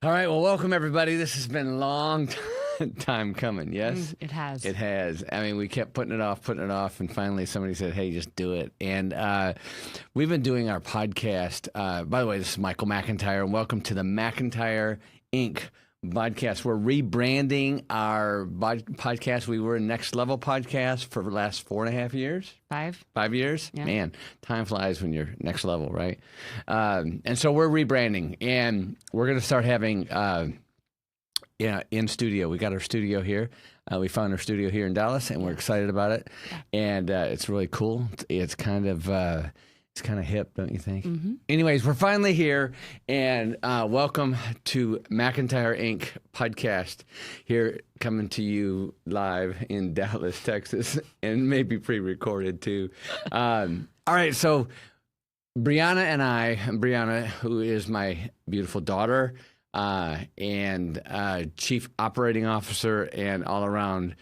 All right, well, welcome, everybody. This has been a long time coming, yes? It has. It has. I mean, we kept putting it off, and finally somebody said, hey, just do it. And we've been doing our podcast. By the way, this is Michael McIntyre, and welcome to the MCINTYRE Inc Podcast. We're rebranding our podcast. We were a Next Level Podcast for the last 4.5 years. 5 years? Yeah. Man, time flies when you're next level, right? And so we're rebranding, and we're going to start having in studio. We got our studio here. We found our studio here in Dallas, and we're excited about it. And it's really cool. It's kind of hip, don't you think? Mm-hmm. Anyways, we're finally here, and welcome to MCINTYRE Inc Podcast, here coming to you live in Dallas, Texas, and maybe pre-recorded too. All right, so Brianna, who is my beautiful daughter, and Chief Operating Officer and all-around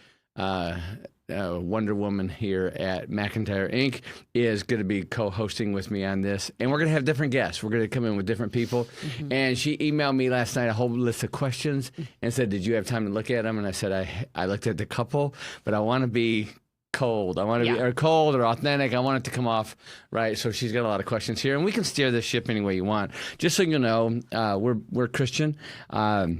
Wonder Woman here at MCINTYRE Inc, is going to be co-hosting with me on this. And we're going to have different guests. We're going to come in with different people. Mm-hmm. And she emailed me last night a whole list of questions and said, did you have time to look at them? And I said, I looked at the couple, but I want to be cold. I want to be cold or authentic. I want it to come off right. So she's got a lot of questions here, and we can steer this ship any way you want. Just so you know, we're Christian. We're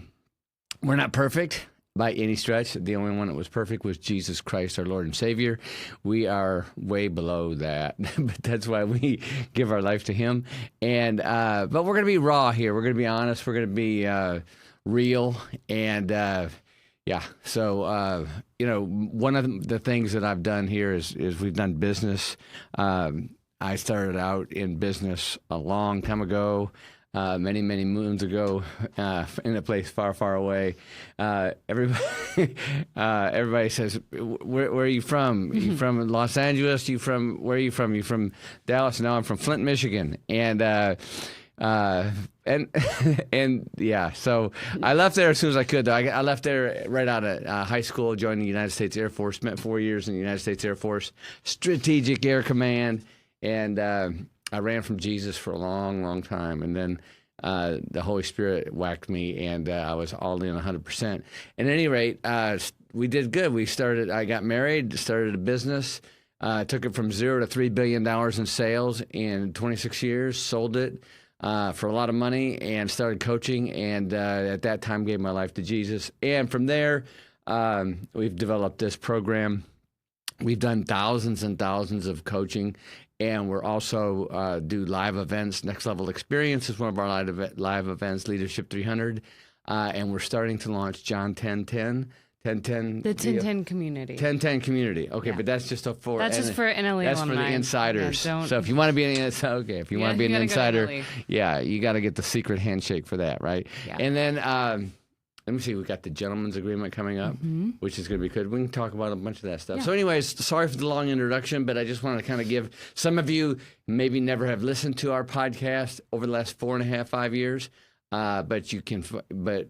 not perfect by any stretch. The only one that was perfect was Jesus Christ, our Lord and Savior. We are way below that, but that's why we give our life to Him. And but we're going to be raw here. We're going to be honest. We're going to be real. And so one of the things that I've done here is we've done business. I started out in business a long time ago. Many moons ago, in a place far, far away. Everybody says, where are you from? Are you from Los Angeles? Where are you from? You from Dallas? No, I'm from Flint, Michigan. And so I left there as soon as I could, though. I left there right out of high school, joined the United States Air Force, spent 4 years in the United States Air Force, Strategic Air Command, and I ran from Jesus for a long, long time, and then the Holy Spirit whacked me, and I was all in 100%. At any rate, we did good. I got married, started a business, took it from $0 to $3 billion in sales in 26 years, sold it for a lot of money, and started coaching, and at that time gave my life to Jesus. And from there, we've developed this program. We've done thousands and thousands of coaching. And we're also do live events. Next Level Experience is one of our live events, Leadership 300. And we're starting to launch John 10:10. The 10:10 community. 10:10 community. Okay, yeah. But that's just just for NLE that's alumni. For the insiders. Yeah, so if you want to be an insider, insider, you got to get the secret handshake for that, right? Yeah. And then let me see. We got the gentleman's agreement coming up, which is going to be good. We can talk about a bunch of that stuff. Yeah. So anyways, sorry for the long introduction, but I just want to kind of give some of you maybe never have listened to our podcast over the last 4.5, 5 years. But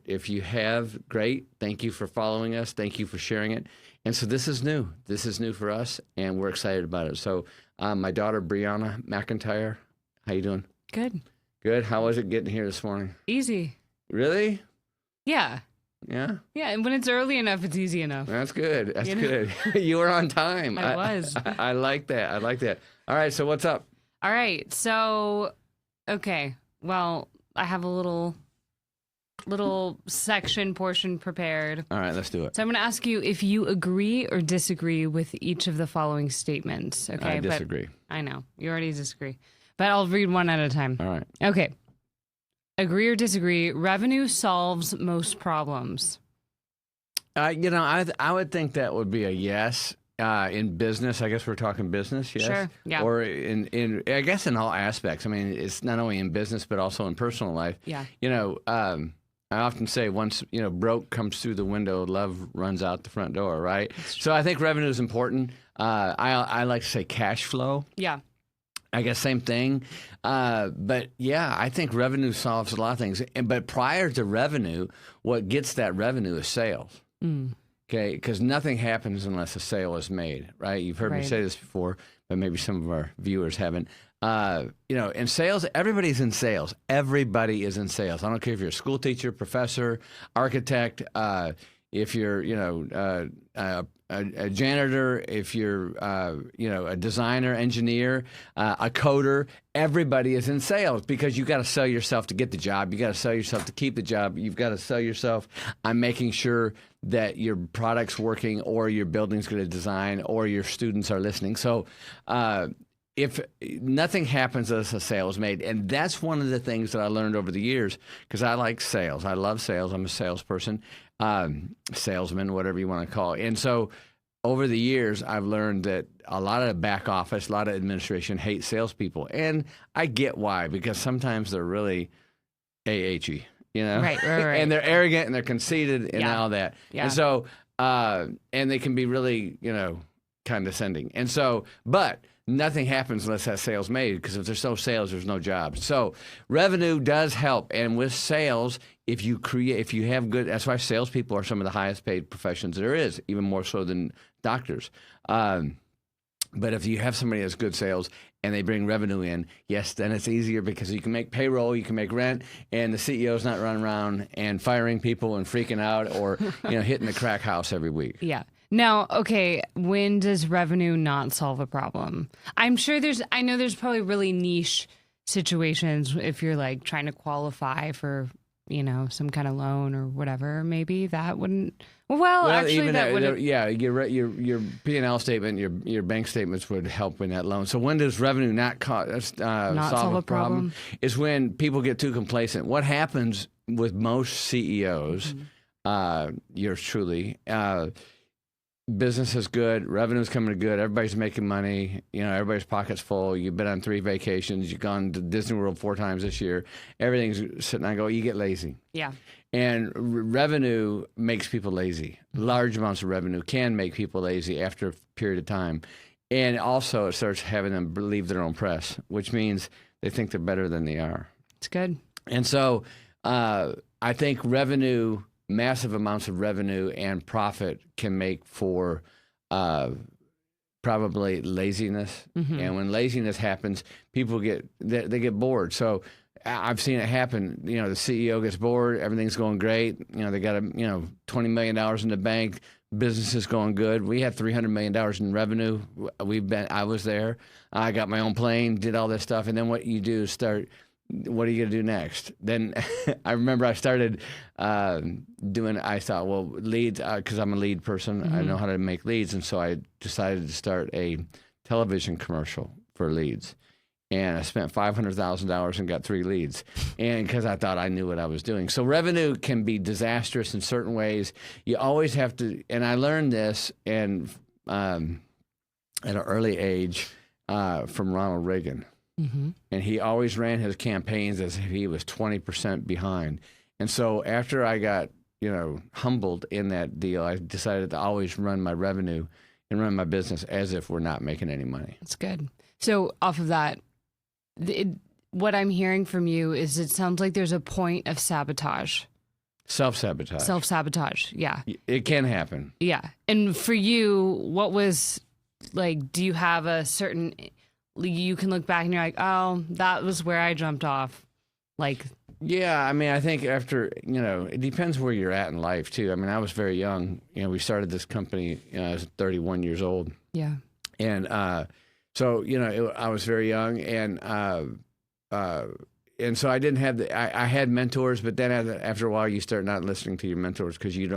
if you have, great. Thank you for following us. Thank you for sharing it. And so this is new. This is new for us, and we're excited about it. So my daughter, Brianna McIntyre, how you doing? Good. Good. How was it getting here this morning? Easy. Really? Yeah. Yeah? Yeah, and when it's early enough, it's easy enough. That's good. That's good. You were on time. I was. I like that. I like that. All right, so what's up? All right, so, okay. Well, I have a little portion prepared. All right, let's do it. So I'm going to ask you if you agree or disagree with each of the following statements. Okay? I disagree. I know. You already disagree. But I'll read one at a time. All right. Okay. Agree or disagree, revenue solves most problems. I would think that would be a yes. In business, I guess we're talking business, yes? Sure, yeah. Or in I guess in all aspects. I mean, it's not only in business, but also in personal life. Yeah. I often say once, broke comes through the window, love runs out the front door, right? So I think revenue is important. I like to say cash flow. Yeah. I guess same thing. But yeah, I think revenue solves a lot of things. But prior to revenue, what gets that revenue is sales. Okay, because nothing happens unless a sale is made, right? You've heard me say this before, but maybe some of our viewers haven't. in sales, everybody's in sales. Everybody is in sales. I don't care if you're a school teacher, professor, architect, if you're, a janitor, if you're, a designer, engineer, a coder. Everybody is in sales because you got to sell yourself to get the job. You got to sell yourself to keep the job. You've got to sell yourself. I'm making sure that your product's working, or your building's going to design, or your students are listening. So, if nothing happens unless a sale is made. And that's one of the things that I learned over the years, because I like sales. I love sales. I'm a salesperson, salesman, whatever you want to call it. And so over the years, I've learned that a lot of the back office, a lot of administration hate salespeople. And I get why, because sometimes they're really AHY, Right. And they're arrogant and they're conceited and all that. Yeah. And so, and they can be really, condescending. And so, but nothing happens unless that sale's made, because if there's no sales, there's no jobs. So revenue does help. And with sales, if you have good, that's why salespeople are some of the highest paid professions there is, even more so than doctors. But if you have somebody that's good sales and they bring revenue in, yes, then it's easier, because you can make payroll, you can make rent, and the CEO's not running around and firing people and freaking out, or hitting the crack house every week. Yeah. Now, okay, when does revenue not solve a problem? I know there's probably really niche situations if you're like trying to qualify for, some kind of loan or whatever. Maybe that wouldn't. Well, actually, even that wouldn't. Yeah, your P&L statement, your bank statements would help in that loan. So when does revenue not solve a problem? Is when people get too complacent. What happens with most CEOs, yours truly, business is good, revenue's coming good, everybody's making money, everybody's pocket's full, you've been on 3 vacations, you've gone to Disney World 4 times this year, everything's sitting on go, you get lazy. Yeah. And revenue makes people lazy. Large amounts of revenue can make people lazy after a period of time. And also it starts having them believe their own press, which means they think they're better than they are. It's good. And so I think massive amounts of revenue and profit can make for probably laziness. And when laziness happens, people get bored. So I've seen it happen. The CEO gets bored, everything's going great. They got $20 million in the bank, business is going good. We had $300 million in revenue. I was there. I got my own plane, did all this stuff. And then what you do is what are you going to do next? Then I remember I started I thought, well, leads, because I'm a lead person. I know how to make leads. And so I decided to start a television commercial for leads. And I spent $500,000 and got 3 leads. And because I thought I knew what I was doing. So revenue can be disastrous in certain ways. You always have to, and I learned this at an early age from Ronald Reagan. And he always ran his campaigns as if he was 20% behind. And so after I got, humbled in that deal, I decided to always run my revenue and run my business as if we're not making any money. That's good. So off of that, what I'm hearing from you is it sounds like there's a point of sabotage. Self-sabotage. Self-sabotage, yeah. It can happen. Yeah. And for you, what was, do you have a certain... You can look back and you're like, oh, that was where I jumped off. Yeah, I mean, I think after, it depends where you're at in life, too. I mean, I was very young. We started this company, I was 31 years old. Yeah. And so, I was very young. And so I didn't have I had mentors, but then after a while, you start not listening to your mentors because you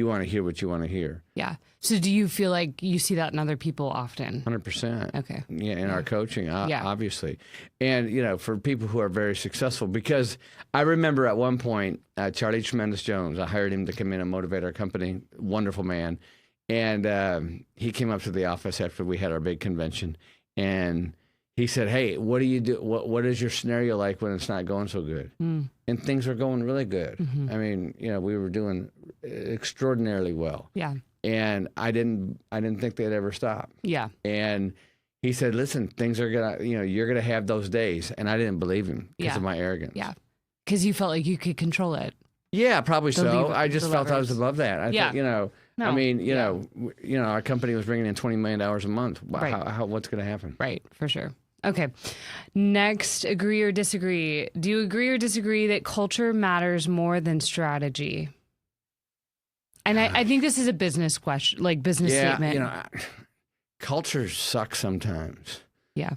want to hear what you want to hear. Yeah. So do you feel like you see that in other people often? 100%. Okay. Yeah, in our coaching, obviously. And, for people who are very successful, because I remember at one point, Charlie Tremendous Jones, I hired him to come in and motivate our company, wonderful man. And he came up to the office after we had our big convention, and he said, hey, what do you do? What is your scenario like when it's not going so good? And things are going really good. I mean, we were doing extraordinarily well. Yeah. And I didn't think they'd ever stop. Yeah. And he said, listen, things are you're gonna have those days. And I didn't believe him because of my arrogance. Yeah. Because you felt like you could control it. Yeah, probably so. I just felt I was above that. I thought, No. I mean, our company was bringing in $20 million a month. Right. What's going to happen? Right, for sure. Okay. Next, agree or disagree. Do you agree or disagree that culture matters more than strategy? And I think this is a business question, like business statement. You know, culture sucks sometimes. Yeah.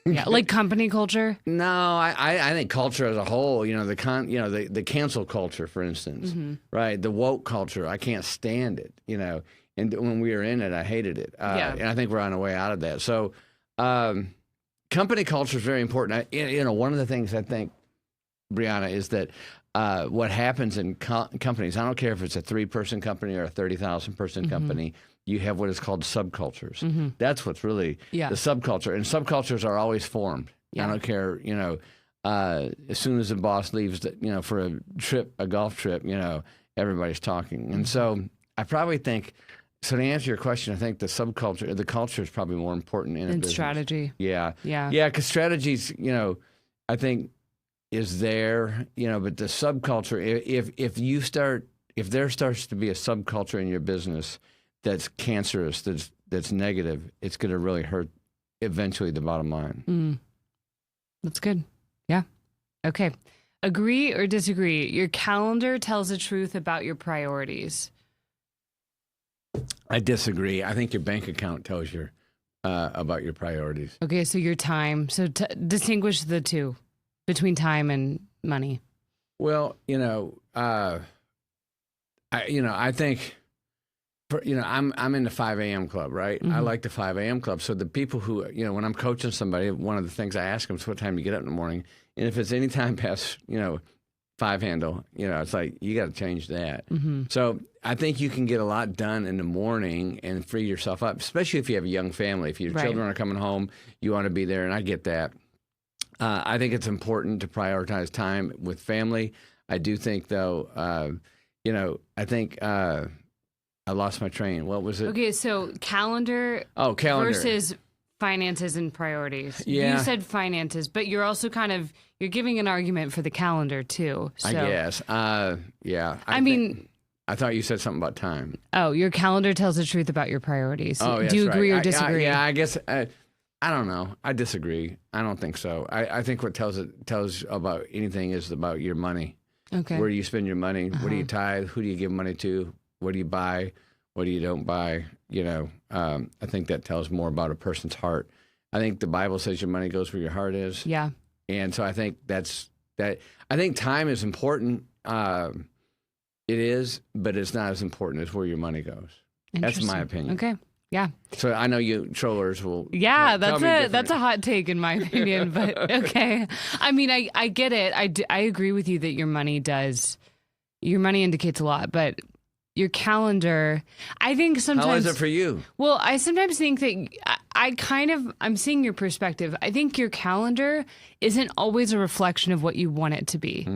Yeah. Like company culture? No, I think culture as a whole, you know, the cancel culture, for instance, right? The woke culture, I can't stand it, you know. And when we were in it, I hated it. And I think we're on our way out of that. So company culture is very important. You know, one of the things I think, Brianna, is that what happens in companies, I don't care if it's a 3-person company or a 30,000-person company, you have what is called subcultures. That's what's really the subculture. And subcultures are always formed. I don't care, you know, as soon as the boss leaves, you know, for a golf trip, you know, everybody's talking. And so I probably think, so to answer your question, I think the culture is probably more important in a business. Strategy. Yeah. Because strategies, you know, I think is there, you know, but the subculture, if there starts to be a subculture in your business that's cancerous, that's negative, it's going to really hurt eventually the bottom line. That's good. Yeah. Okay. Agree or disagree? Your calendar tells the truth about your priorities. I disagree. I think your bank account tells you about your priorities. Okay, so your time. So distinguish the two between time and money. Well, you know, I think, I'm in the 5 a.m. club, right? I like the 5 a.m. club. So the people who, you know, when I'm coaching somebody, one of the things I ask them is what time you get up in the morning. And if it's any time past, you know, 5 handle, you know, it's like, you got to change that. So I think you can get a lot done in the morning and free yourself up, especially if you have a young family. If your children are coming home, you want to be there, and I get that. I think it's important to prioritize time with family. I do think, though, you know, I think I lost my train. What was it? Okay, so calendar. Oh, calendar. Versus finances and priorities. Yeah. You said finances, but you're also you're giving an argument for the calendar too. So. I guess. Yeah. I thought you said something about time. Oh, your calendar tells the truth about your priorities. Oh, do you agree or disagree? I guess. I don't know. I disagree. I don't think so. I think what tells about anything is about your money. Okay. Where do you spend your money? What do you tithe? Who do you give money to? What do you buy? What do you don't buy? You know, I think that tells more about a person's heart. I think the Bible says your money goes where your heart is. Yeah. And so I think that. I think time is important. It is, but it's not as important as where your money goes. That's my opinion. Okay. Yeah. So I know you trollers will. Yeah, that's a hot take in my opinion, but okay. I mean, I get it. I agree with you that your money indicates a lot, but your calendar, I think sometimes. How is it for you? Well, I sometimes think that I'm seeing your perspective. I think your calendar isn't always a reflection of what you want it to be.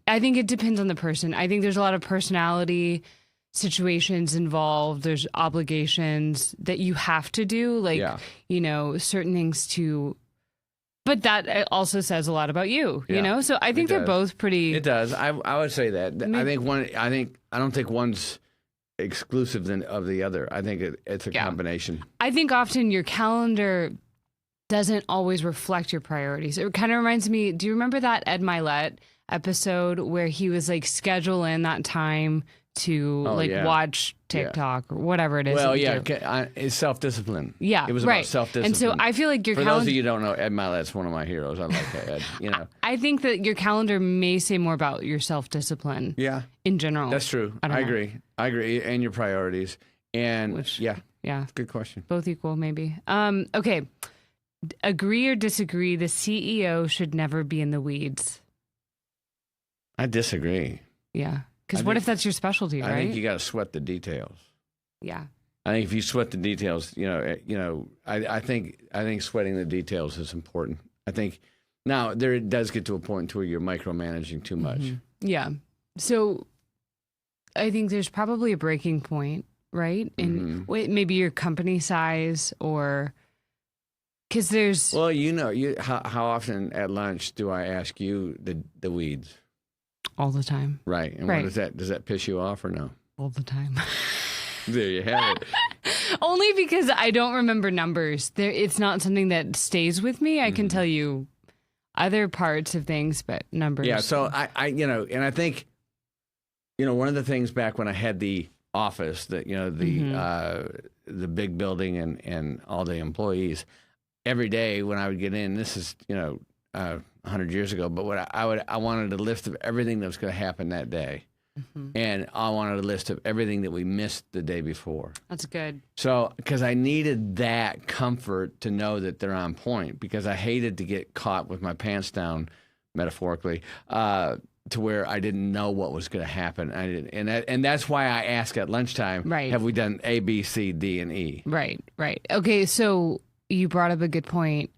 I think it depends on the person. I think there's a lot of personality situations involved. There's obligations that you have to do, like, you know, certain things to. But that also says a lot about you, you know? So I think they're both pretty. It does. I would say that. I don't think one's exclusive of the other. I think it's a combination. I think often your calendar doesn't always reflect your priorities. It kind of reminds me, do you remember that Ed Milet episode where he was like, schedule in that time to watch TikTok or whatever it is? Well, it's self-discipline. Yeah, it was about self-discipline. And so I feel like your calendar. For those of you who don't know, Ed Milet's one of my heroes. I like Ed. You know, I think that your calendar may say more about your self-discipline. Yeah, in general. That's true. I agree. And your priorities. And good question. Both equal, maybe. Okay. Agree or disagree? The CEO should never be in the weeds. I disagree. Yeah. Because what if that's your specialty, right? I think you got to sweat the details. Yeah. I think if you sweat the details, I think sweating the details is important. I think now it does get to a point where you're micromanaging too much. Yeah. So I think there's probably a breaking point, right? In maybe your company size or because there's. Well, how often at lunch do I ask you the weeds? All the time. Right. And what does that piss you off or no? All the time. There you have it. Only because I don't remember numbers. It's not something that stays with me. I can tell you other parts of things, but numbers. Yeah. So I and I think, one of the things back when I had the office, that the big building and all the employees, every day when I would get in, this is 100 years ago, but I wanted a list of everything that was going to happen that day. And I wanted a list of everything that we missed the day before. That's good. So, because I needed that comfort to know that they're on point, because I hated to get caught with my pants down, metaphorically, to where I didn't know what was going to happen. And that's why I ask at lunchtime, right, have we done A, B, C, D, and E? Right. Okay, so you brought up a good point.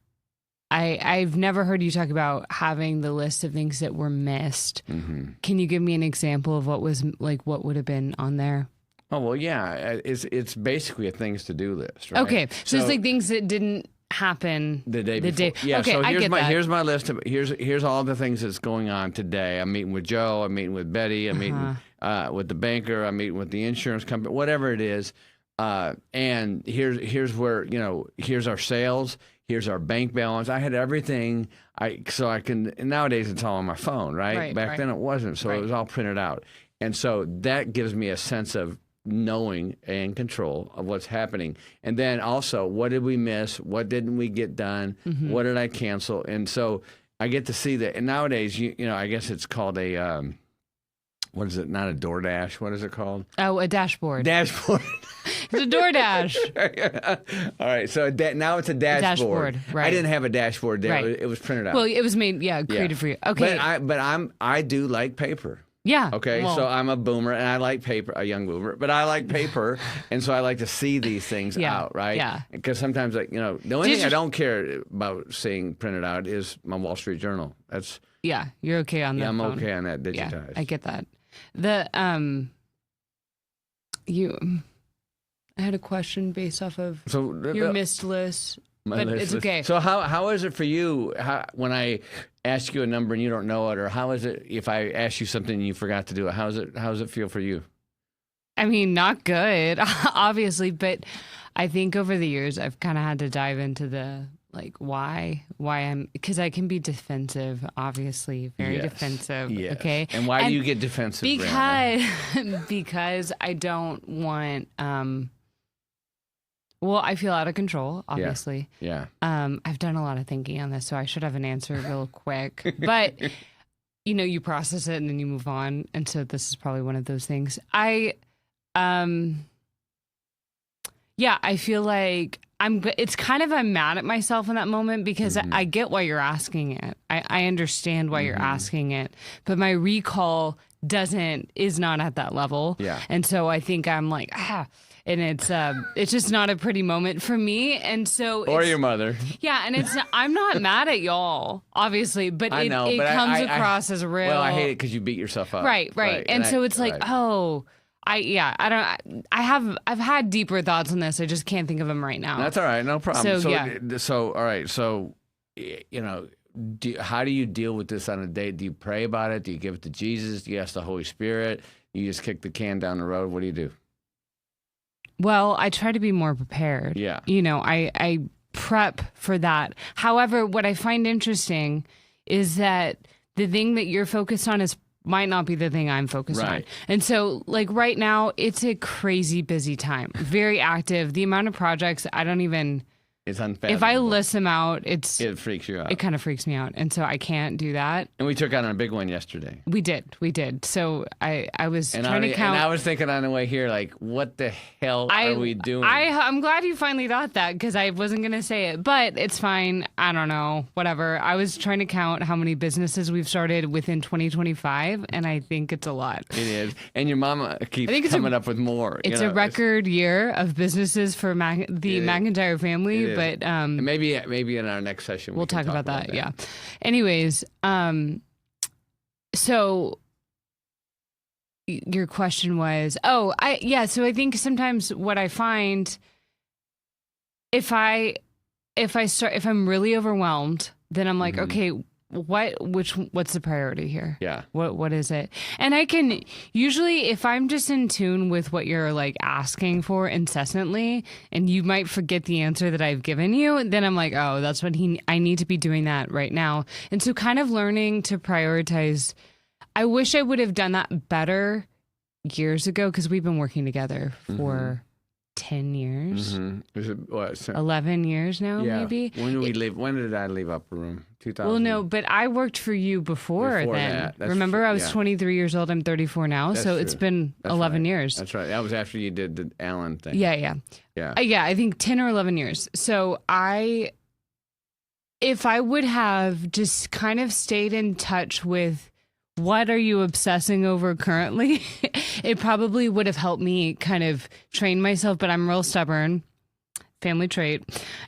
I've never heard you talk about having the list of things that were missed. Can you give me an example of what would have been on there? Oh, well, yeah. It's basically a things to do list, right? Okay. So it's like things that didn't happen the day before. Yeah, okay, so here's my list of here's all the things that's going on today. I'm meeting with Joe, I'm meeting with Betty, I'm meeting with the banker, I'm meeting with the insurance company, whatever it is. And here's where, here's our sales. Here's our bank balance. I had everything. And nowadays it's all on my phone, right? Back then it wasn't. So it was all printed out. And so that gives me a sense of knowing and control of what's happening. And then also, what did we miss? What didn't we get done? What did I cancel? And so I get to see that. And nowadays, I guess it's called a, what is it? Not a DoorDash. What is it called? Oh, a dashboard. Dashboard. It's a DoorDash. All right. So now it's a dashboard. Right. I didn't have a dashboard there. Right. It was printed out. Well, it was made, created for you. Okay. But I do like paper. Yeah. Okay. Well, so I'm a boomer and I like paper, a young boomer, but I like paper. And so I like to see these things out, right? Yeah. Because sometimes, the only thing I don't care about seeing printed out is my Wall Street Journal. Yeah. You're okay on that. Yeah, I'm phone. okay on that digitized. Yeah, I get that. I had a question based off of your missed list, but it's okay. So how is it for you when I ask you a number and you don't know it, or how is it if I ask you something and you forgot to do it? How does it feel for you? I mean, not good, obviously, but I think over the years I've kind of had to dive into the why because I can be defensive, obviously, very defensive. Yes. Okay. And why do you get defensive? Because I don't want I feel out of control, obviously. Yeah. I've done a lot of thinking on this, so I should have an answer real quick. But you process it and then you move on, and so this is probably one of those things. I feel like I'm mad at myself in that moment because I get why you're asking it. I understand why you're asking it, but my recall is not at that level. Yeah. And so I think I'm like, and it's just not a pretty moment for me. And so or your mother. Yeah. And I'm not mad at y'all, obvioly, but it comes across as real. Well, I hate it because you beat yourself up. Right. And so it's like, I've had deeper thoughts on this. I just can't think of them right now. That's all right. No problem. So all right. So, how do you deal with this on a day? Do you pray about it? Do you give it to Jesus? Do you ask the Holy Spirit? You just kick the can down the road? What do you do? Well, I try to be more prepared. Yeah. I prep for that. However, what I find interesting is that the thing that you're focused on might not be the thing I'm focused on. And so right now, it's a crazy busy time. Very active. The amount of projects, I don't even... It's unfathomable. If I list them out, it freaks you out. It kind of freaks me out. And so I can't do that. And we took on a big one yesterday. We did. So I was trying to count. And I was thinking on the way here, what the hell are we doing? I'm glad you finally thought that because I wasn't going to say it, but it's fine. I don't know. Whatever. I was trying to count how many businesses we've started within 2025, and I think it's a lot. It is. And your mama keeps coming up with more. It's a record year of businesses for the MCINTYRE family. But maybe in our next session we'll talk about that. Yeah. Anyways, so your question was, so I think sometimes what I find if I'm really overwhelmed, then I'm like, okay, what's the priority here? Yeah. What is it? And I can usually, if I'm just in tune with what you're like asking for incessantly, and you might forget the answer that I've given you, then I'm like, oh, that's what I need to be doing that right now. And so kind of learning to prioritize. I wish I would have done that better years ago, because we've been working together for 10 years. Is it, what, 11 years now, maybe. When did we leave? When did I leave Upper Room? 2000. Well, no, but I worked for you before then. Remember, true. I was 23 years old. I'm 34 now. That's so true. It's been 11 years. That's right. That was after you did the Allen thing. Yeah. I think 10 or 11 years. So if I would have just kind of stayed in touch with what are you obsessing over currently, it probably would have helped me kind of train myself. But I'm real stubborn, family trait.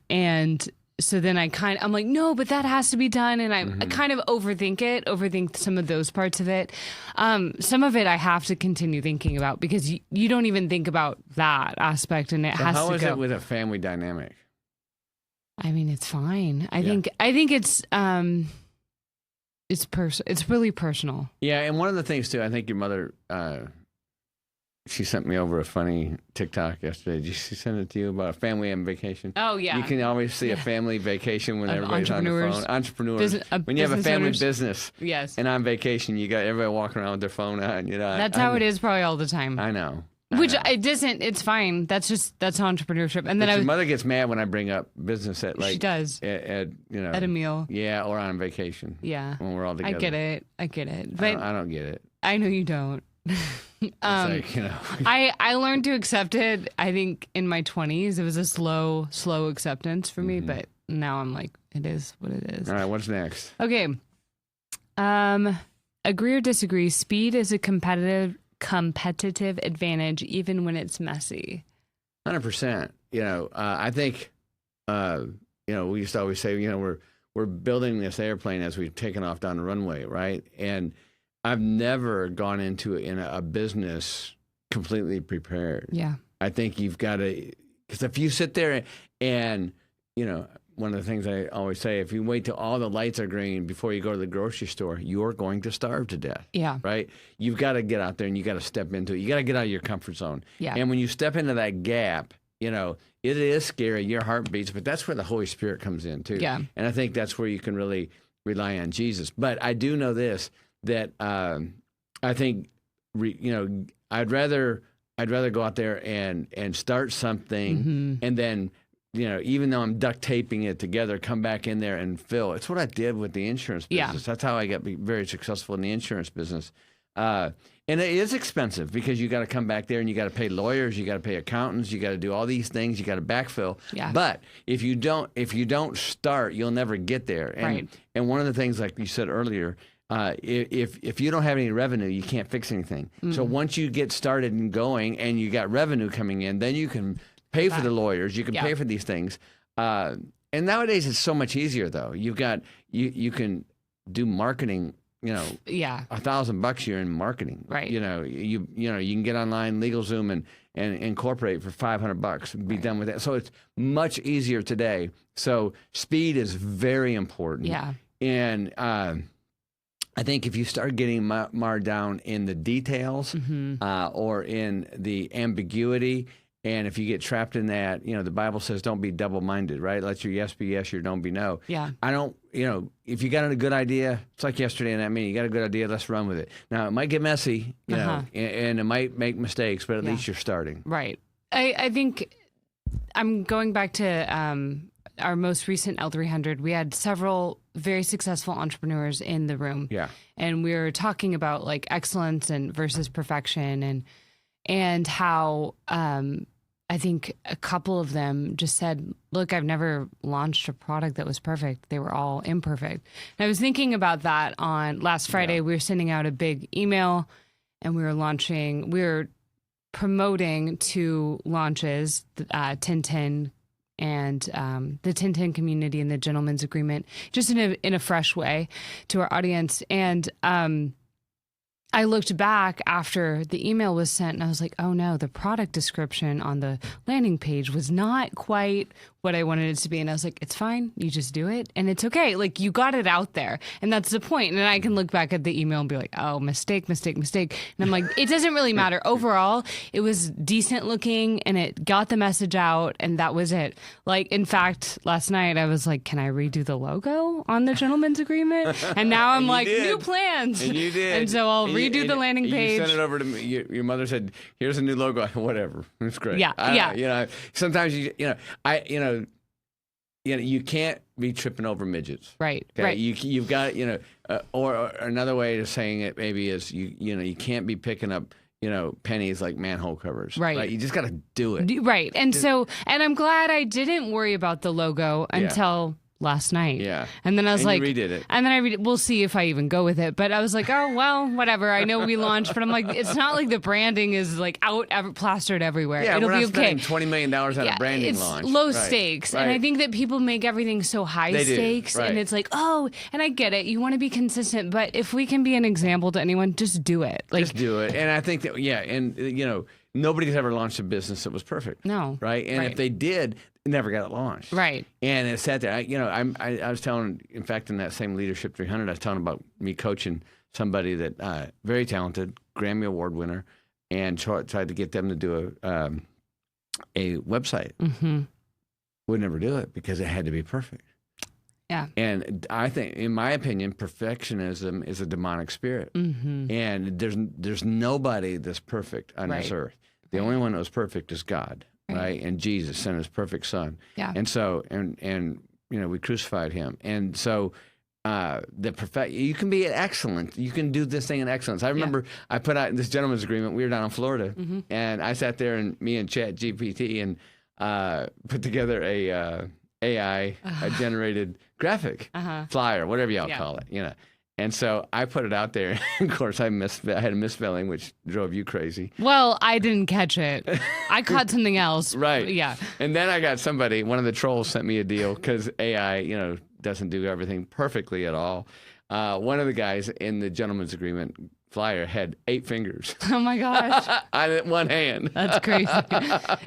And so then I'm like, no, but that has to be done. And I kind of overthink some of those parts of it. Some of it I have to continue thinking about, because you don't even think about that aspect, and it has to go. How is it with a family dynamic? I mean, it's fine. I think it's it's really personal. Yeah, and one of the things too, I think your mother, she sent me over a funny TikTok yesterday. Did she send it to you about a family on vacation? Oh yeah, you can always see a family vacation when everybody's on the phone. Entrepreneurs, when you have a family business, yes, and on vacation, you got everybody walking around with their phone out. That's how it is probably all the time. I know. It doesn't. It's fine. That's entrepreneurship. And then your mother gets mad when I bring up business at she does at a meal. Yeah, or on vacation. Yeah, when we're all together. I get it. But I don't get it. I know you don't. Like, I learned to accept it. I think in my 20s it was a slow acceptance for me, but now I'm like, it is what it is. All right, what's next? Okay. Agree or disagree? Speed is a competitive advantage, even when it's messy. 100%. I think, we used to always say, we're building this airplane as we've taken off down the runway, right? And I've never gone into a business completely prepared. Yeah. I think you've got to, because if you sit there and, one of the things I always say, if you wait till all the lights are green before you go to the grocery store, you're going to starve to death. Yeah. Right? You've got to get out there and you got to step into it. You got to get out of your comfort zone. Yeah. And when you step into that gap, it is scary. Your heart beats, but that's where the Holy Spirit comes in too. Yeah. And I think that's where you can really rely on Jesus. But I do know this, that I think, I'd rather go out there and start something and then, even though I'm duct taping it together, come back in there and fill. It's what I did with the insurance business. Yeah. That's how I got very successful in the insurance business. And it is expensive because you got to come back there and you got to pay lawyers, you got to pay accountants, you got to do all these things, you got to backfill. Yeah. But if you don't start, you'll never get there. And, right. And one of the things, like you said earlier, if you don't have any revenue, you can't fix anything. So once you get started and going and you got revenue coming in, then you can pay for the lawyers, you can pay for these things. And nowadays it's so much easier though. You can do marketing, $1,000 you're in marketing. Right. You can get online, LegalZoom and incorporate for $500 and be done with that. So it's much easier today. So speed is very important. Yeah. And I think if you start getting marred down in the details or in the ambiguity, and if you get trapped in that, the Bible says don't be double-minded, right? Let your yes be yes, your don't be no. Yeah. I don't, if you got a good idea, it's like yesterday in that meeting, you got a good idea, let's run with it. Now, it might get messy, and it might make mistakes, but at least you're starting. Right. I think I'm going back to our most recent L300. We had several very successful entrepreneurs in the room. Yeah. And we were talking about like excellence and versus perfection and how I think a couple of them just said, look, I've never launched a product that was perfect. They were all imperfect. And I was thinking about that on last Friday. Yeah. We were sending out a big email and we were promoting 2 launches, 1010 and the 1010 community and the gentleman's agreement, just in a fresh way to our audience. And I looked back after the email was sent and I was like, oh no, the product description on the landing page was not quite what I wanted it to be. And I was like, it's fine. You just do it and it's okay. Like you got it out there. And that's the point. And I can look back at the email and be like, oh, mistake. And I'm like, it doesn't really matter. Overall, it was decent looking and it got the message out and that was it. Like, in fact, last night I was like, can I redo the logo on the gentleman's agreement? And now I'm like, new plans. And you did. And so I'll redo the landing page. You sent it over to me. Your mother said, here's a new logo. Whatever. It's great. Yeah. Sometimes you can't be tripping over midgets. Right. Okay? Right. You've got, or another way of saying it maybe is you can't be picking up, pennies like manhole covers. Right. You just got to do it. Right. And I'm glad I didn't worry about the logo until last night. Yeah. And then I was like, you redid it. And then we'll see if I even go with it. But I was like, oh, well, whatever. I know we launched, but I'm like, it's not like the branding is like plastered everywhere. Yeah, it'll we're be not okay. spending $20 million on a branding it's launch. Low stakes. Right. And I think that people make everything so high stakes. Right. And it's like, oh, and I get it. You want to be consistent. But if we can be an example to anyone, just do it. Just do it. And I think that, nobody's ever launched a business that was perfect. No. Right? And if they did, they never got it launched. Right. And it sat there. I was telling, in fact, in that same Leadership 300, I was telling about me coaching somebody that very talented, Grammy Award winner, and tried to get them to do a website. Mm-hmm. Would never do it because it had to be perfect. Yeah. And I think, in my opinion, perfectionism is a demonic spirit. Mm-hmm. And there's nobody that's perfect on this earth. The only one that was perfect is God, right? And Jesus sent his perfect son. Yeah. And so, and we crucified him. And so you can be excellent. You can do this thing in excellence. I remember I put out this gentleman's agreement. We were down in Florida, and I sat there and me and Chat GPT and put together a AI generated graphic flyer, whatever y'all call it, And so I put it out there. Of course, I had a misspelling, which drove you crazy. Well, I didn't catch it. I caught something else. Right. Yeah. And then I got one of the trolls sent me a deal because AI, doesn't do everything perfectly at all. One of the guys in the gentleman's agreement flyer had 8 fingers. Oh my gosh. On one hand. That's crazy.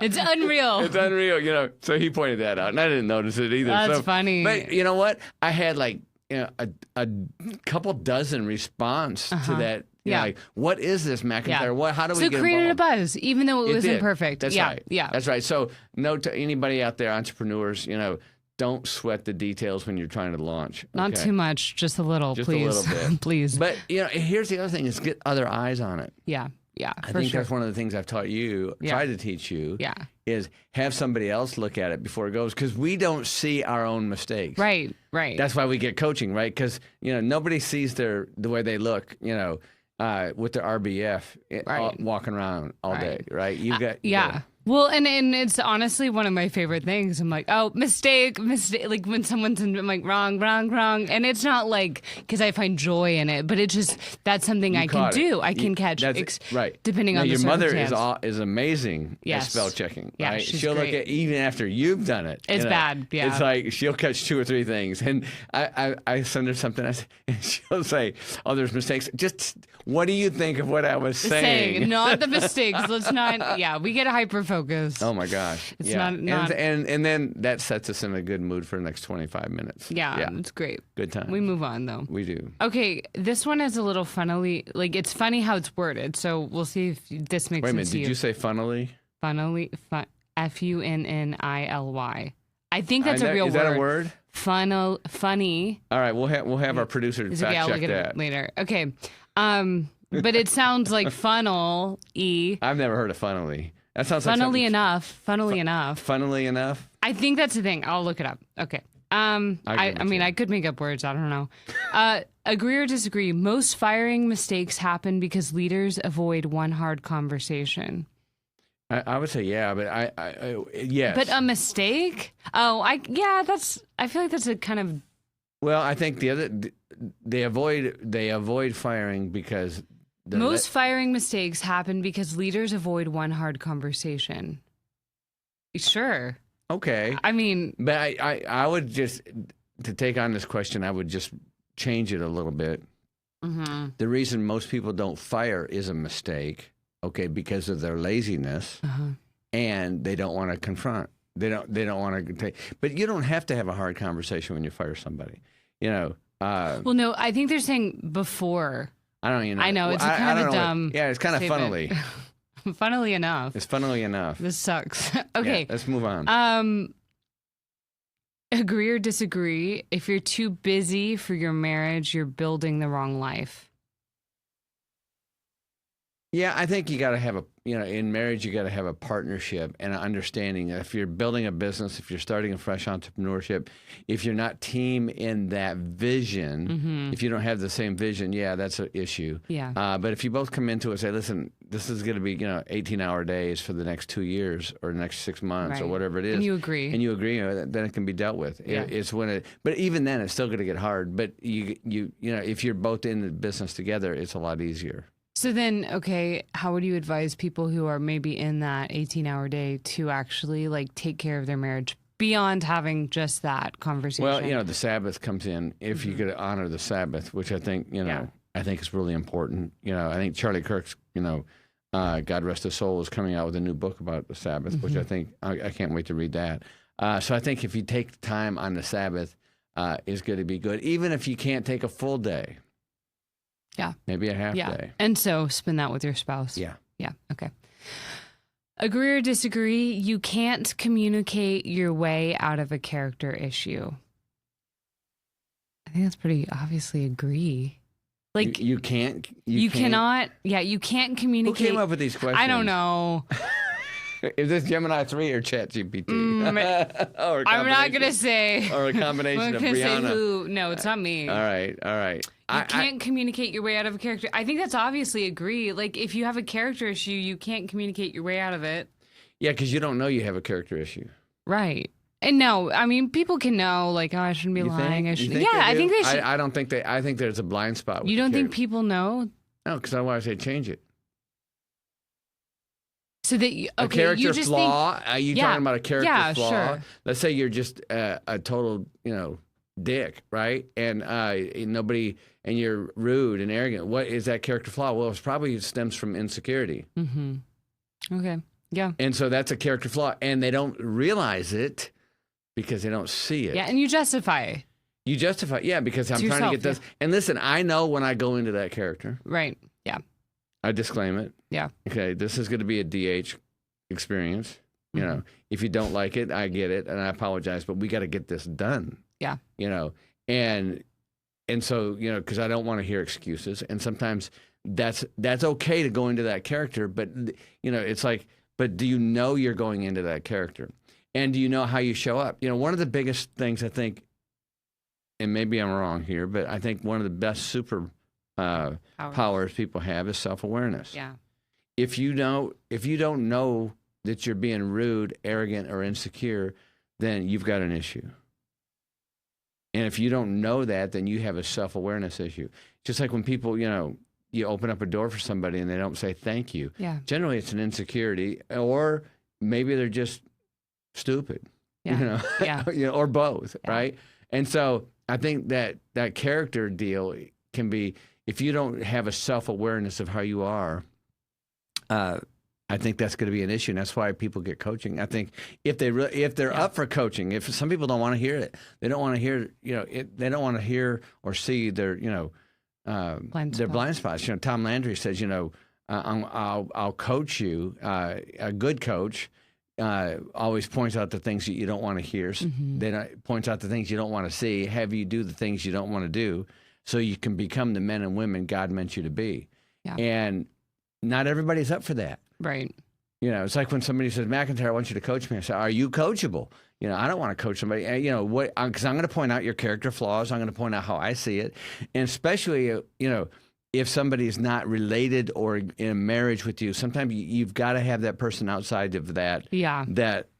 It's unreal. It's unreal, So he pointed that out, and I didn't notice it either. That's funny. But you know what? I had a couple dozen response to that. Like, what is this, McIntyre? Yeah. How do we get involved? So created a buzz, even though it wasn't perfect. That's right. Yeah. That's right. So note to anybody out there, entrepreneurs, don't sweat the details when you're trying to launch. Not too much, just a little, just please. a little bit. Please. But, here's the other thing is get other eyes on it. Yeah. Yeah, I think that's one of the things I've taught you, tried to teach you, is have somebody else look at it before it goes, because we don't see our own mistakes. Right. That's why we get coaching, right? Because, nobody sees the way they look, with their RBF walking around all day, right? You got Well, and it's honestly one of my favorite things. I'm like, oh, mistake. Like when someone's I'm like, wrong. And it's not like, because I find joy in it, but it's just, that's something I can do. I can catch, right. Depending on the circumstance. Your mother is amazing at spell checking, right? She'll look at, even after you've done it. It's bad, It's like, she'll catch 2 or 3 things. And I send her something, and she'll say, oh, there's mistakes. Just, what do you think of what I was saying? Not the mistakes. Let's not, we get a hyper-focus. Oh my gosh. It's not and then that sets us in a good mood for the next 25 minutes. Yeah, it's great. Good time. We move on though. We do. Okay, this one is a little funnily, like it's funny how it's worded. So we'll see if this makes sense to you. Wait a minute, did you say funnily? Funnily, Funnily. I think that's a real word. Is that a word? Funny. All right, we'll have our producer fact check that later. Okay. But it sounds like funnel-y. I've never heard of funnily. That sounds Funnily like enough. Funnily enough. I think that's the thing. I'll look it up. Okay. I could make up words. I don't know. Agree or disagree? Most firing mistakes happen because leaders avoid one hard conversation. I would say but yes. But a mistake? Oh, I feel like that's a kind of. Well, I think they avoid firing because. Most firing mistakes happen because leaders avoid one hard conversation. Sure. Okay. I mean, but I would just, to take on this question, I would just change it a little bit. The reason most people don't fire is a mistake, okay, because of their laziness, and they don't want to confront. They don't want to take. But you don't have to have a hard conversation when you fire somebody. You know. Well, no, I think they're saying before. I don't even know. I know it's kind of a dumb. Yeah, it's kind of funnily. Funnily enough. It's funnily enough. This sucks. Okay. Yeah, let's move on. Agree or disagree? If you're too busy for your marriage, you're building the wrong life. Yeah, I think you got to have in marriage, you got to have a partnership and an understanding. If you're building a business, if you're starting a fresh entrepreneurship, if you're not team in that vision, if you don't have the same vision, yeah, that's an issue. Yeah. But if you both come into it and say, listen, this is going to be, 18-hour days for the next 2 years or the next 6 months or whatever it is. And you agree. Then it can be dealt with. Yeah. But even then, it's still going to get hard. But if you're both in the business together, it's a lot easier. So then, okay, how would you advise people who are maybe in that 18-hour day to actually take care of their marriage beyond having just that conversation? Well, the Sabbath comes in. If you could honor the Sabbath, which I think, I think is really important. I think Charlie Kirk's, God rest his soul, is coming out with a new book about the Sabbath, which I think, I can't wait to read that. So I think if you take time on the Sabbath, is going to be good, even if you can't take a full day. Yeah. Maybe a half day. And so spend that with your spouse. Yeah. Yeah. Okay. Agree or disagree? You can't communicate your way out of a character issue. I think that's pretty obviously agree. You can't. You cannot. Yeah. You can't communicate. Who came up with these questions? I don't know. Is this Gemini 3 or ChatGPT? I'm not going to say. Or a combination of Brianna. Say who. No, it's not me. All right. You can't communicate your way out of a character. I think that's obviously agree. If you have a character issue, you can't communicate your way out of it. Yeah, because you don't know you have a character issue. Right. And no, I mean, people can know, oh, I shouldn't be lying. I should. Yeah, I think they should. I don't think I think there's a blind spot. You don't think people know? No, because otherwise they'd change it. So that a character flaw? Are you talking about a character flaw? Sure. Let's say you're just a total, dick, right? And nobody, and you're rude and arrogant. What is that character flaw? Well, it probably stems from insecurity. Mm-hmm. Okay. Yeah. And so that's a character flaw, and they don't realize it because they don't see it. Yeah, and you justify. You justify, yeah, because I'm trying to get this. Yeah. And listen, I know when I go into that character. Right. Yeah. I disclaim it. Yeah. Okay, this is going to be a DH experience. If you don't like it, I get it, and I apologize, but we got to get this done. Yeah. And so, because I don't want to hear excuses, and sometimes that's okay to go into that character, but it's but do you know you're going into that character, and do you know how you show up? One of the biggest things I think, and maybe I'm wrong here, but I think one of the best powers people have is self-awareness. Yeah. If you don't know that you're being rude, arrogant, or insecure, then you've got an issue. And if you don't know that, then you have a self-awareness issue. Just like when people, you open up a door for somebody and they don't say thank you. Yeah. Generally, it's an insecurity, or maybe they're just stupid. Yeah. Yeah. Or both, right? And so I think that character deal can be, if you don't have a self-awareness of how you are, I think that's going to be an issue, and that's why people get coaching. I think if they're up for coaching, if some people don't want to hear it, they don't want to hear, they don't want to hear or see their, their blind spots. Tom Landry says, I'll coach you. A good coach always points out the things that you don't want to hear. Mm-hmm. Then points out the things you don't want to see. Have you do the things you don't want to do, so you can become the men and women God meant you to be. Yeah. And not everybody's up for that. Right. It's like when somebody says, McIntyre, I want you to coach me. I say, are you coachable? I don't want to coach somebody. Because I'm going to point out your character flaws. I'm going to point out how I see it. And especially, if somebody is not related or in a marriage with you, sometimes you've got to have that person outside of that. Yeah.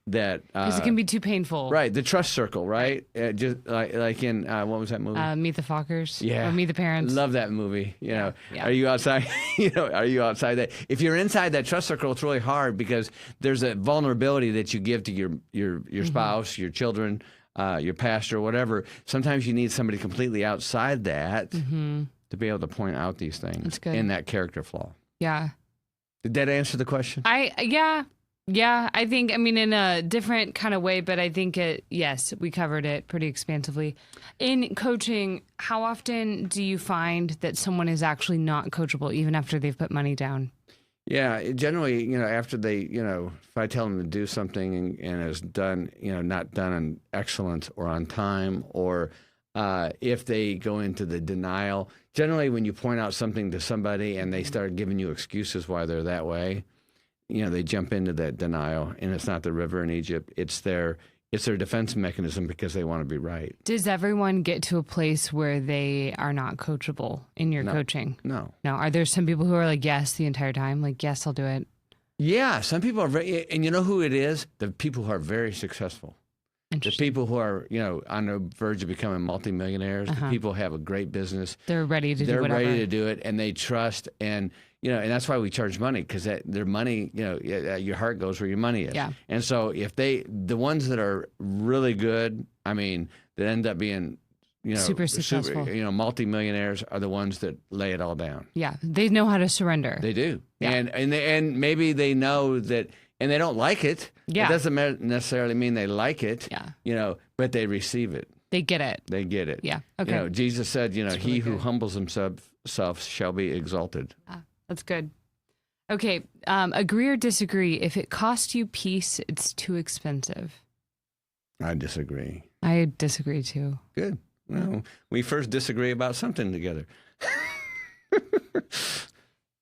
Because it can be too painful. Right. The trust circle, right? Just like in, what was that movie? Meet the Fockers. Yeah. Or Meet the Parents. Love that movie. Yeah. Are you outside? Are you outside that? If you're inside that trust circle, it's really hard because there's a vulnerability that you give to your mm-hmm. spouse, your children, your pastor, whatever. Sometimes you need somebody completely outside that mm-hmm. to be able to point out these things That's good. in that character flaw. Yeah. Did that answer the question? Yeah, I think, I mean, in a different kind of way, but I think yes, we covered it pretty expansively. In coaching, how often do you find that someone is actually not coachable even after they've put money down? Yeah, generally, after they, if I tell them to do something and it's done, not done in excellence or on time, or if they go into the denial, generally when you point out something to somebody and they start giving you excuses why they're that way, they jump into that denial, and it's not the river in Egypt. It's their defense mechanism because they want to be right. Does everyone get to a place where they are not coachable in your coaching? No. Are there some people who are like, yes, the entire time? Like, yes, I'll do it. Yeah, some people are very, and you know who it is? The people who are very successful. The people who are, on the verge of becoming multimillionaires, the people who have a great business. They're ready to do whatever. They're ready to do it, and they trust, and and that's why we charge money, because their money, your heart goes where your money is. Yeah. And so if the ones that are really good, I mean, that end up being, super successful, multimillionaires are the ones that lay it all down. Yeah, they know how to surrender. They do. Yeah. And maybe they know that, and they don't like it. Yeah. It doesn't necessarily mean they like it. Yeah. But they receive it. They get it. They get it. Yeah. Okay. Jesus said, That's he really who good. humbles himself shall be exalted. That's good. Okay. Agree or disagree? If it costs you peace, it's too expensive. I disagree. I disagree too. Good. Well, we first disagree about something together.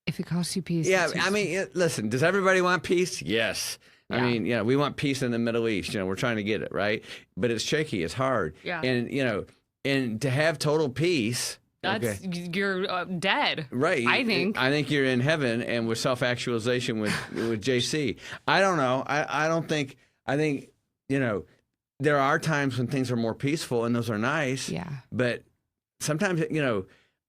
If it costs you peace. Yeah. it's too I mean, listen, does everybody want peace? Yes. I mean, we want peace in the Middle East. We're trying to get it, right? But it's shaky. It's hard. Yeah. And, and to have total peace. That's you're dead, right? I think you're in heaven, and with self-actualization with JC. I don't know. I don't think. I think there are times when things are more peaceful, and those are nice. Yeah. But sometimes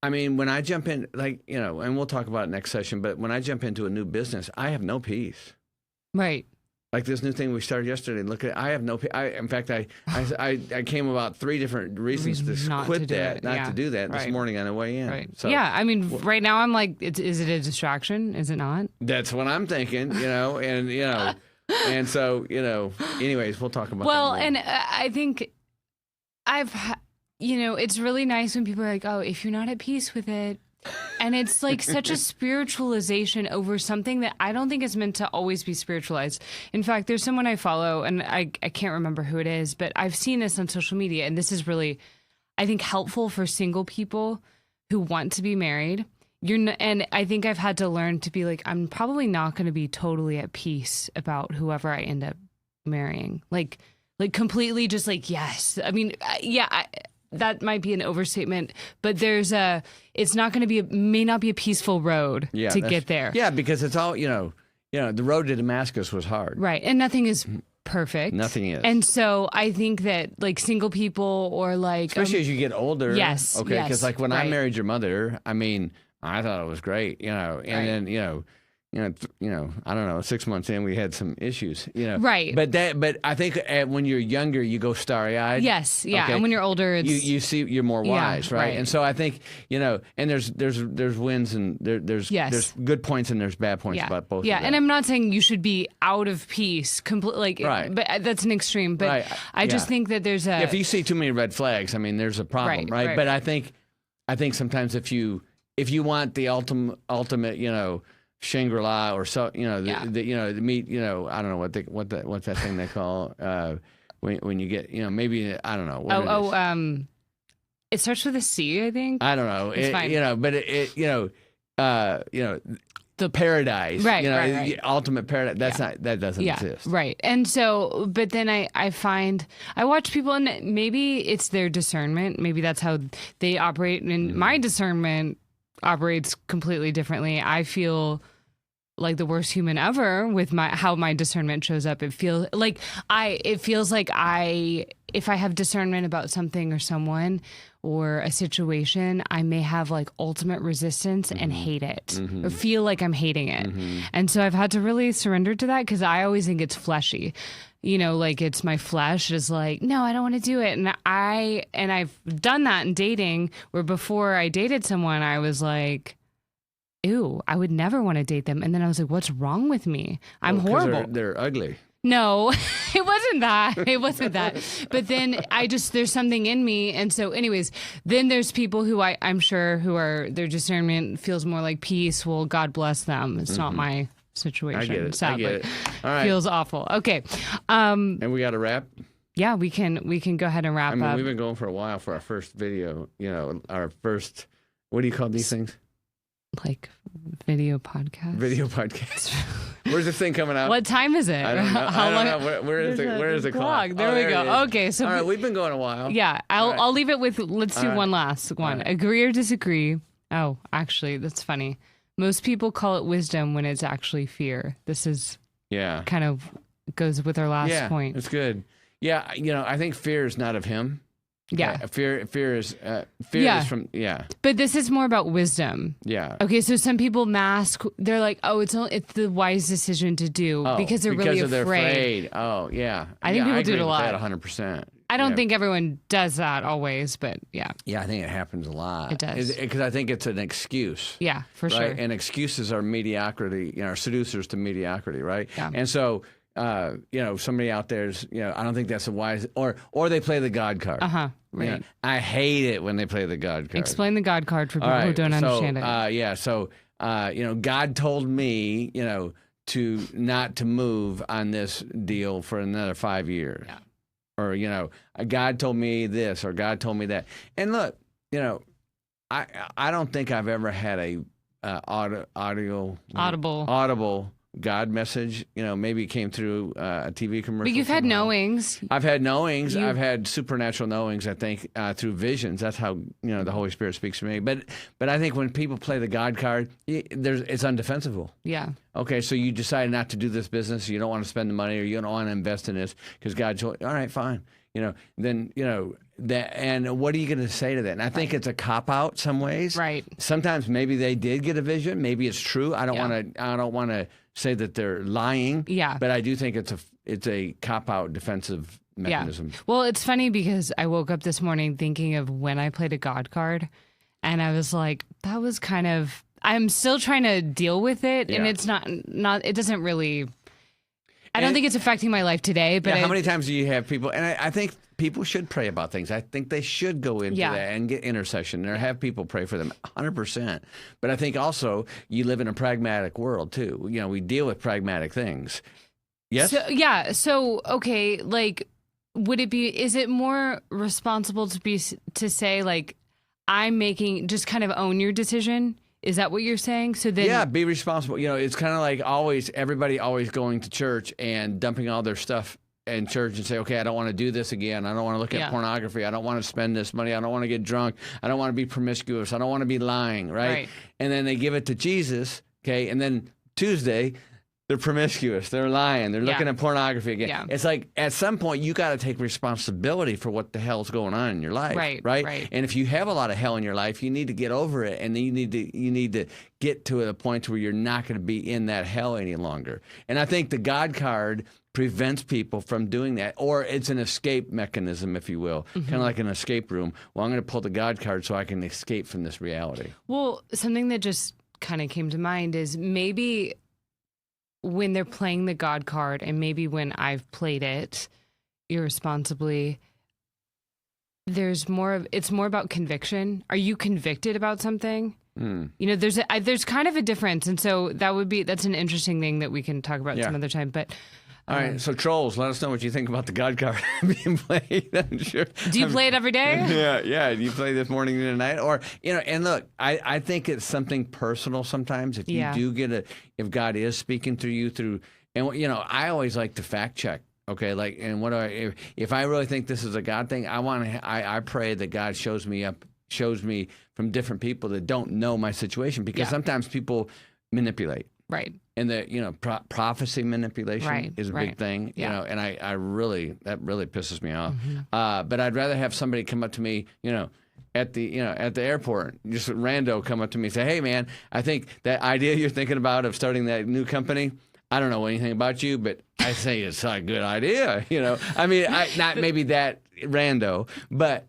I mean, when I jump in, and we'll talk about it next session. But when I jump into a new business, I have no peace. Right. Like this new thing we started yesterday. Look at, I have no. In fact, I came about 3 different reasons to quit that, not to do that this morning on the way in. Right. So, yeah. I mean, right now I'm like, is it a distraction? Is it not? That's what I'm thinking. And so Anyways, we'll talk about. Well, that more. and I think it's really nice when people are like, oh, if you're not at peace with it. And it's like such a spiritualization over something that I don't think is meant to always be spiritualized. In fact, there's someone I follow, and I can't remember who it is, but I've seen this on social media, and this is really, I think, helpful for single people who want to be married. And I think I've had to learn to be like, I'm probably not going to be totally at peace about whoever I end up marrying. Like completely just like, yes. I mean, that might be an overstatement, but it's not going to may not be a peaceful road to get there. Yeah, because it's all, the road to Damascus was hard. Right. And nothing is perfect. Nothing is. And so I think that like single people or like. Especially as you get older. Yes. Okay. Because like when I married your mother, I mean, I thought it was great, and then, I don't know, 6 months in, we had some issues, Right. But I think when you're younger, you go starry-eyed. Yes. Yeah. Okay? And when you're older, it's... You see, you're more wise, right? And so I think, and there's wins and there's good points and there's bad points about both. Yeah. Of them. And I'm not saying you should be out of peace, completely, right. But that's an extreme. But I just think that there's a... If you see too many red flags, I mean, there's a problem, right? But I think sometimes if you want the ultimate, Shangri-La or so, the meat, I don't know what's that thing they call when you get, maybe I don't know. It starts with a C, I think. I don't know. It's fine. But the paradise, right? The ultimate paradise. That doesn't exist, right? And so, but then I find I watch people, and maybe it's their discernment. Maybe that's how they operate, and my discernment operates completely differently. I feel like the worst human ever with how my discernment shows up. It feels like if I have discernment about something or someone, or a situation, I may have like ultimate resistance and hate it or feel like I'm hating it. And so I've had to really surrender to that because I always think it's fleshy. You know, like it's my flesh is like, no, I don't want to do it. And I've done that in dating where before I dated someone, I was like, ew, I would never want to date them. And then I was like, what's wrong with me? I'm horrible. They're ugly. No, it wasn't that. It wasn't that. But then there's something in me. And so anyways, then there's people who I'm sure their discernment feels more like peace. Well, God bless them. It's not my situation. I get it. Sadly. I get it. All right. Feels awful. Okay. And we got to wrap? Yeah, we can go ahead and wrap up. We've been going for a while for our first video, our first, what do you call these things? Like video podcast. Video podcast. Where's this thing coming out? What time is it? I don't know. How long? Where is the clock? There we go. Okay, so all right, we've been going a while. Yeah, I'll leave it with. Let's do one last one. Right. Agree or disagree? Oh, actually, that's funny. Most people call it wisdom when it's actually fear. This is kind of goes with our last point. It's good. Yeah, I think fear is not of him. Yeah. Fear is from But this is more about wisdom. Yeah. Okay, so some people mask. They're like, oh, it's the wise decision to do because they're really afraid. They're afraid. Oh, yeah. I think people do it a lot. That 100%. I don't think everyone does that always, but yeah. Yeah, I think it happens a lot. It does. Because I think it's an excuse. Yeah, for right? sure. And excuses are mediocrity, are seducers to mediocrity, right? Yeah. And so, somebody out there's, I don't think that's a wise, or they play the God card. Right. I hate it when they play the God card. Explain the God card for people who don't understand it. So, God told me, to not to move on this deal for another 5 years. Yeah. Or, God told me this or God told me that. And look, I don't think I've ever had a audible God message. Maybe it came through a TV commercial. But you've had knowings. I've had knowings. I've had supernatural knowings, I think, through visions. That's how, the Holy Spirit speaks to me. But I think when people play the God card, it's undefensible. Yeah. Okay, so you decide not to do this business. You don't want to spend the money or you don't want to invest in this because God told you, all right, fine. Then, that, and what are you going to say to that? And I think it's a cop-out some ways. Right. Sometimes maybe they did get a vision. Maybe it's true. I don't want to say that they're lying. Yeah. But I do think it's a cop-out defensive mechanism. Yeah. Well, it's funny because I woke up this morning thinking of when I played a God card, and I was like, that was kind of. I'm still trying to deal with it, and it's not. It doesn't really. I don't think it's affecting my life today. But how many times do you have people? And I think people should pray about things. I think they should go into that and get intercession or have people pray for them 100%. But I think also you live in a pragmatic world too. We deal with pragmatic things. Yes? So, okay, like, is it more responsible to say, like, just kind of own your decision? Is that what you're saying? So then, be responsible. It's kind of like everybody always going to church and dumping all their stuff in church and say, okay, I don't want to do this again. I don't want to look at pornography. I don't want to spend this money. I don't want to get drunk. I don't want to be promiscuous. I don't want to be lying, right? And then they give it to Jesus, okay? And then Tuesday, they're promiscuous. They're lying. They're looking at pornography again. Yeah. It's like at some point you got to take responsibility for what the hell's going on in your life, right? And if you have a lot of hell in your life, you need to get over it, and then you need to get to a point where you're not going to be in that hell any longer. And I think the God card prevents people from doing that, or it's an escape mechanism, if you will, kind of like an escape room. Well, I'm going to pull the God card so I can escape from this reality. Well, something that just kind of came to mind is maybe when they're playing the God card, and maybe when I've played it irresponsibly, it's more about conviction. Are you convicted about something? There's kind of a difference, and so that's an interesting thing that we can talk about some other time. But all right, so trolls, let us know what you think about the God card being played. I'm sure. Do you play it every day? Yeah. Do you play this morning and tonight? Or, and look, I think it's something personal sometimes. If you do if God is speaking through you and I always like to fact check. Okay, like, and if I really think this is a God thing, I pray that God shows me from different people that don't know my situation, because sometimes people manipulate. Right. And the prophecy manipulation is a big thing, and that really pisses me off. But I'd rather have somebody come up to me, at the airport, just a rando come up to me and say, "Hey, man, I think that idea you're thinking about of starting that new company, I don't know anything about you, but I say it's a good idea." I mean, not maybe that rando, but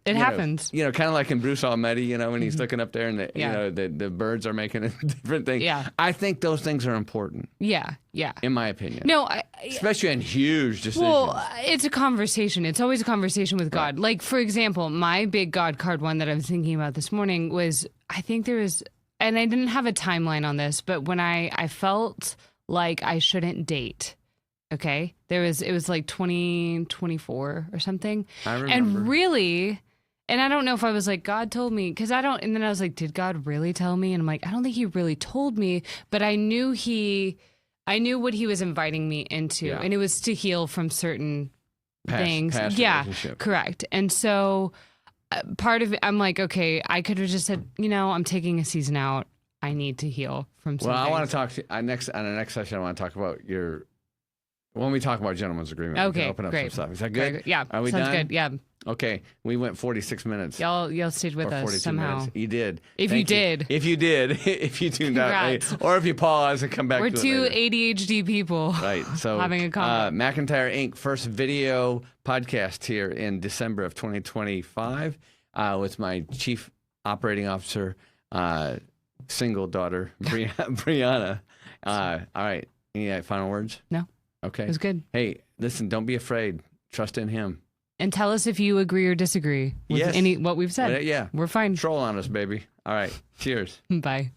it happens. Kind of like in Bruce Almighty, when he's looking up there and the birds are making a different thing. Yeah. I think those things are important. Yeah. In my opinion. No, especially in huge decisions. Well, it's a conversation. It's always a conversation with God. Right. Like, for example, my big God card one that I was thinking about this morning was, I think there was, and I didn't have a timeline on this, but when I felt like I shouldn't date. Okay. It was like 2024 or something. I remember. And really, and I don't know if I was like, God told me, and then I was like, did God really tell me? And I'm like, I don't think he really told me, but I knew what he was inviting me into, and it was to heal from certain things. Yeah, correct. And so part of it, I'm like, okay, I could have just said, I'm taking a season out. I need to heal from something. Well, I want to talk to on the next session. I want to talk about when we talk about gentleman's agreement. Okay, we can open up great. some stuff. Is that good? Great. Yeah. Are we sounds done? Good. Yeah. Okay. We went 46 minutes. Y'all stayed with us somehow. Minutes. You did. If you did. If you tuned out, or if you pause and come back. We're to two it later. ADHD people. Right. So having a convo. MCINTYRE Inc. first video podcast here in December of 2025 with my chief operating officer, single daughter, Brianna. All right. Any final words? No. Okay. It was good. Hey, listen, don't be afraid. Trust in him. And tell us if you agree or disagree with what we've said. Yeah. We're fine. Troll on us, baby. All right. Cheers. Bye.